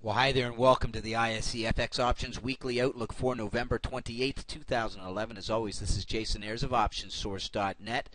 Well, hi there, and welcome to the ISE FX Options Weekly Outlook for November 28th, 2011. As always, this is Jason Ayers of OptionSource.net.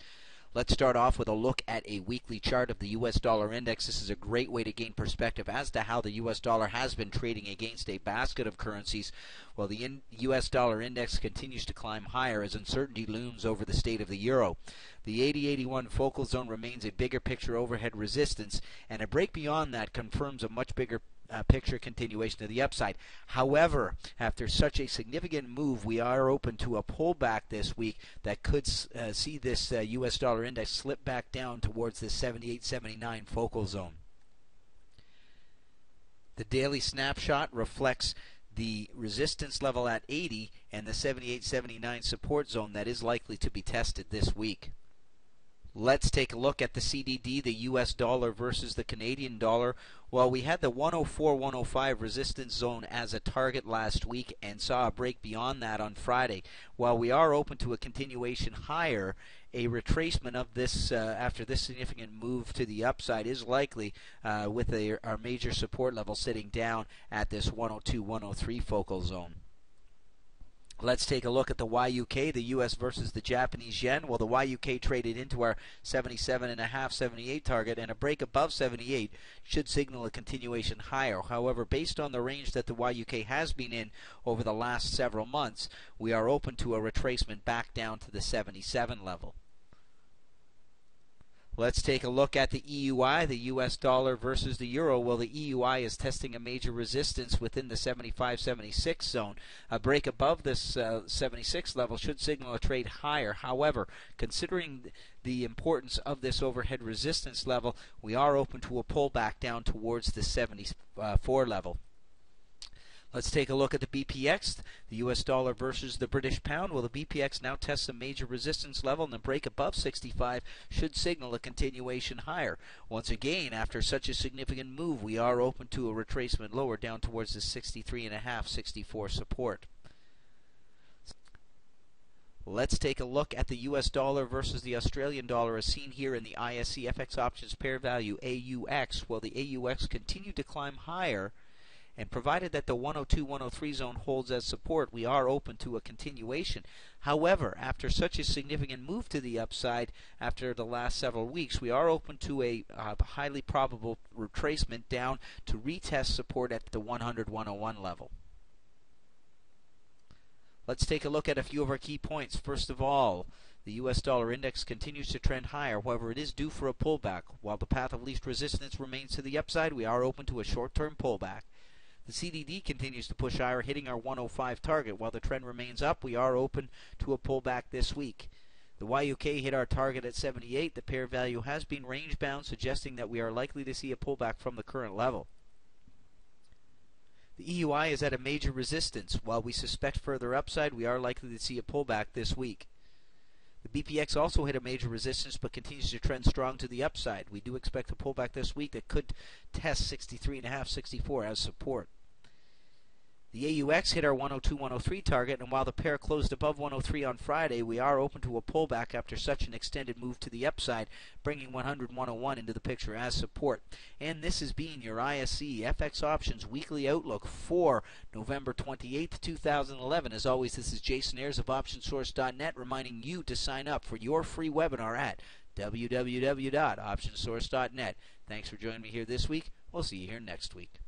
Let's start off with a look at a weekly chart of the U.S. dollar index. This is a great way to gain perspective as to how the U.S. dollar has been trading against a basket of currencies, while the U.S. dollar index continues to climb higher as uncertainty looms over the state of the euro. The 80-81 focal zone remains a bigger picture overhead resistance, and a break beyond that confirms a much bigger picture continuation to the upside. However, after such a significant move, we are open to a pullback this week that could see this U.S. dollar index slip back down towards the 78-79 focal zone. The daily snapshot reflects the resistance level at 80 and the 78-79 support zone that is likely to be tested this week. Let's take a look at the CDD, the US dollar versus the Canadian dollar. Well, we had the 104-105 resistance zone as a target last week and saw a break beyond that on Friday. While we are open to a continuation higher, a retracement of this after this significant move to the upside is likely with our major support level sitting down at this 102-103 focal zone. Let's take a look at the YUK, the US versus the Japanese yen. Well, the YUK traded into our 77.5, 78 target, and a break above 78 should signal a continuation higher. However, based on the range that the YUK has been in over the last several months, we are open to a retracement back down to the 77 level. Let's take a look at the EUI, the US dollar versus the euro. Well, the EUI is testing a major resistance within the 75-76 zone. A break above this 76 level should signal a trade higher. However, considering the importance of this overhead resistance level, we are open to a pullback down towards the 74 level. Let's take a look at the BPX, the US dollar versus the British pound. Well, the BPX now tests a major resistance level, and a break above 65 should signal a continuation higher. Once again, after such a significant move, we are open to a retracement lower down towards the 63.5, 64 support. Let's take a look at the US dollar versus the Australian dollar as seen here in the ISE FX Options pair value AUX. Well, the AUX continued to climb higher, and provided that the 102-103 zone holds as support, we are open to a continuation. However, after such a significant move to the upside after the last several weeks, we are open to a highly probable retracement down to retest support at the 100-101 level. Let's take a look at a few of our key points. First of all, the US dollar index continues to trend higher. However, it is due for a pullback. While the path of least resistance remains to the upside, we are open to a short-term pullback. The CDD continues to push higher, hitting our 105 target. While the trend remains up, we are open to a pullback this week. The YUK hit our target at 78. The pair value has been range-bound, suggesting that we are likely to see a pullback from the current level. The EUI is at a major resistance. While we suspect further upside, we are likely to see a pullback this week. The BPX also hit a major resistance but continues to trend strong to the upside. We do expect a pullback this week that could test 63.5, 64 as support. The AUX hit our 102-103 target, and while the pair closed above 103 on Friday, we are open to a pullback after such an extended move to the upside, bringing 100-101 into the picture as support. And this has been your ISE FX Options Weekly Outlook for November 28th, 2011. As always, this is Jason Ayers of OptionSource.net reminding you to sign up for your free webinar at www.optionsource.net. Thanks for joining me here this week. We'll see you here next week.